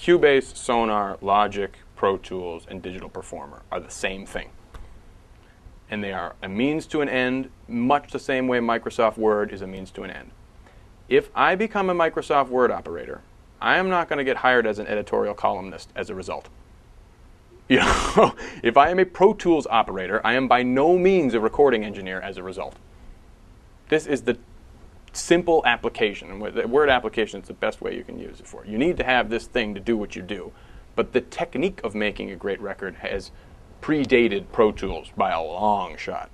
Cubase, Sonar, Logic, Pro Tools, and Digital Performer are the same thing. And they are a means to an end, much the same way Microsoft Word is a means to an end. If I become a Microsoft Word operator, I am not going to get hired as an editorial columnist as a result. You know, if I am a Pro Tools operator, I am by no means a recording engineer as a result. This is the simple application. And the word application is the best way you can use it for. You need to have this thing to do what you do. But the technique of making a great record has predated Pro Tools by a long shot.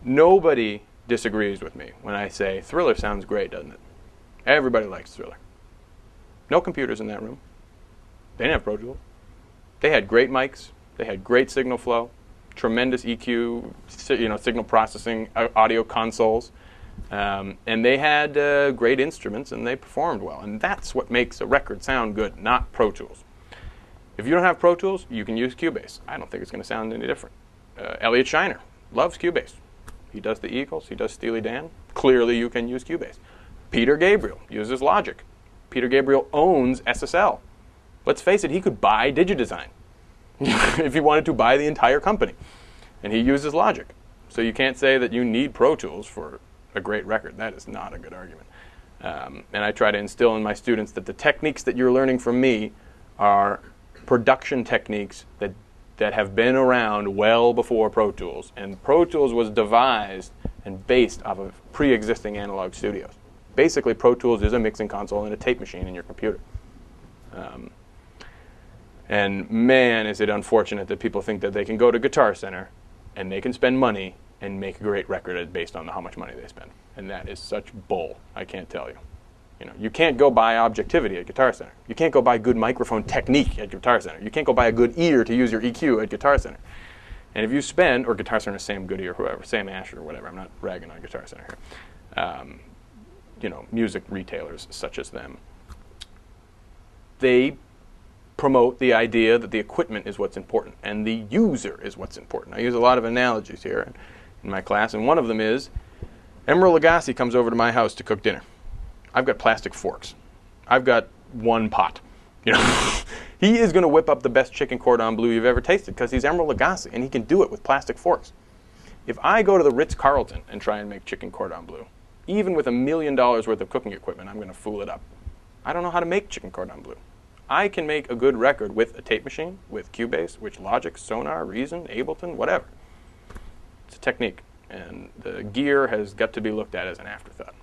Nobody disagrees with me when I say Thriller sounds great, doesn't it? Everybody likes Thriller. No computers in that room. They didn't have Pro Tools. They had great mics. They had great signal flow, tremendous EQ, signal processing, audio consoles. And they had great instruments, and they performed well. And that's what makes a record sound good, not Pro Tools. If you don't have Pro Tools, you can use Cubase. I don't think it's going to sound any different. Elliot Shiner loves Cubase. He does the Eagles. He does Steely Dan. Clearly, you can use Cubase. Peter Gabriel uses Logic. Peter Gabriel owns SSL. Let's face it, he could buy DigiDesign if he wanted to buy the entire company. And he uses Logic. So you can't say that you need Pro Tools for a great record. That is not a good argument. And I try to instill in my students that the techniques that you're learning from me are production techniques that have been around well before Pro Tools. And Pro Tools was devised and based off of pre-existing analog studios. Basically, Pro Tools is a mixing console and a tape machine in your computer. And man, is it unfortunate that people think that they can go to Guitar Center and they can spend money and make a great record based on how much money they spend. And that is such bull, I can't tell you. You can't go buy objectivity at Guitar Center. You can't go buy good microphone technique at Guitar Center. You can't go buy a good ear to use your EQ at Guitar Center. And if you spend, or Guitar Center, Sam Goody or whoever, Sam Asher or whatever, I'm not ragging on Guitar Center here. Music retailers such as them, they promote the idea that the equipment is what's important and the user is what's important. I use a lot of analogies here in my class, and one of them is Emeril Lagasse comes over to my house to cook dinner. I've got plastic forks. I've got one pot. He is going to whip up the best chicken cordon bleu you've ever tasted because he's Emeril Lagasse and he can do it with plastic forks. If I go to the Ritz-Carlton and try and make chicken cordon bleu, even with $1 million worth of cooking equipment, I'm going to fool it up. I don't know how to make chicken cordon bleu. I can make a good record with a tape machine, with Cubase, with Logic, Sonar, Reason, Ableton, whatever. It's a technique, and the gear has got to be looked at as an afterthought.